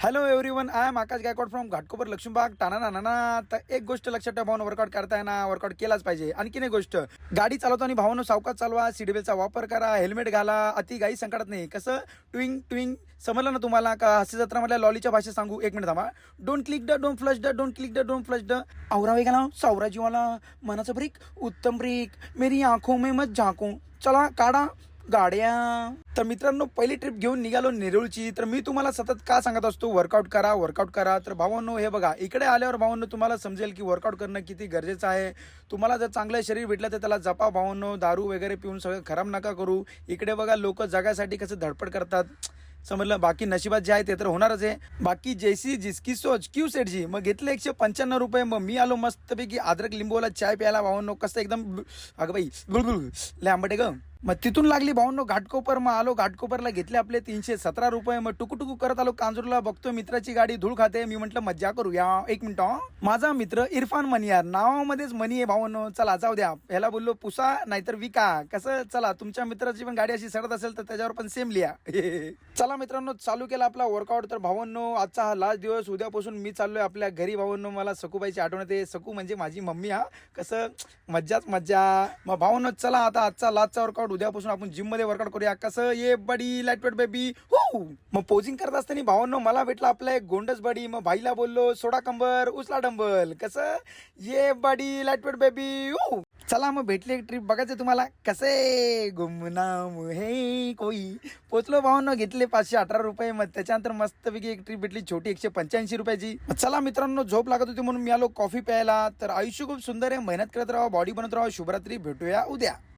Hello everyone, I am Akash Gaikwad from Ghatkopar Laxmibaug टाणा नाना. तर एक गोष्ट लक्षात ठेवा भावनो, वर्कआउट करताय ना, वर्कआउट केलाच पाहिजे. आणखीन एक गोष्ट, गाडी चालवताना भावनो सावकाश चालवा, सीट बेल्टचा वापर करा, हेल्मेट घाला. अति काही संकटात नाही. कसं ट्विंग ट्विंग समजलं ना तुम्हाला? का हास्य जत्रा मधल्या लॉलीच्या भाषेत सांगू? एक मिनिट थांबा. Don't click the, don't flush the, don't click the, don't flush the. औरा वेगाला सावरा जीवाला, मनाचं ब्रेक उत्तम ब्रेक, मेरी आंखों में मत झाको. चला काढा गाड्या. तर मित्रांनो, पहिली ट्रिप घेऊन निघालो नेरूळची. तर मी तुम्हाला सतत का सांगत असतो वर्कआउट करा, वर्कआउट करा. तर भावांनो, हे बघा, इकडे आल्यावर भावांनो तुम्हाला समजेल की वर्कआउट करणं किती गरजेचं आहे. तुम्हाला जर चांगलं शरीर भेटलं तर त्याला जपा भावांनो. दारू वगैरे पिऊन सगळं खराब नका करू. इकडे बघा, लोक जगासाठी कसं धडपड करतात, समजलं. बाकी नशिबात जे आहे ते तर होणारच आहे. बाकी जैसी जिसकी सोच क्यू सेटजी. मग घेतले 195 रुपये. मग मी आलो मस्तपैकी अद्रक लिंबूला चाय प्यायला भावांनो. कसं एकदम अगं बाई गुळगुळ लय आंबट आहे ग. मग तिथून लागली भावांनो घाटकोपर. मग आलो घाटकोपरला, घेतले आपले 317 रुपये. मग टुकू करत आलो कांजूरला. बघतो मित्राची गाडी धूळ खाते. मी म्हटलं मज्जा करूया. एक मिनिट, माझा मित्र इरफान मनियार, नावामध्येच मनी आहे भावांनो. चला जाऊ द्या, ह्याला बोललो पुसा नाहीतर विका. कसं, चला तुमच्या मित्राची पण गाडी अशी सरत असेल तर त्याच्यावर पण सेम लिहा. चला मित्रांनो, चालू केला आपला वर्कआउट. तर भावांनो, आजचा हा लास्ट दिवस. उद्यापासून मी चाललोय आपल्या घरी भावांनो. मला सकूबाईची आठवण येते. सकू म्हणजे माझी मम्मी. हा, कसं मज्जाच मज्जा. मग भावांनो, चला आता आजचा लास्टचा वर्कआउट. उद्यापासून आपण जिम मध्ये वर्कआउट करूया. कसं, ये बडी लाईट वेट बेबी हो. मग पोजिंग करत असताना भावांनो मला भेटला आपला एक गोंडस बडी. मग भाईला बोललो सोडा कंबर उचला डंबल. कसं, ये बडी लाईट वेट बेबी हो. चला मग भेटली एक ट्रिप. बघायचं तुम्हाला कसे गुमनाम हे कोई. पोचलो भावांनो, घेतले 518 रुपये. मग त्याच्यानंतर मस्तपैकी एक ट्रिप भेटली छोटी 185 रुपयाची. चला मित्रांनो, झोप लागत होती म्हणून मी आलो कॉफी प्यायला. तर आयुष्य खूप सुंदर आहे. मेहनत करत राहा, बॉडी बनत राहा. शुभरात्री, भेटूया उद्या.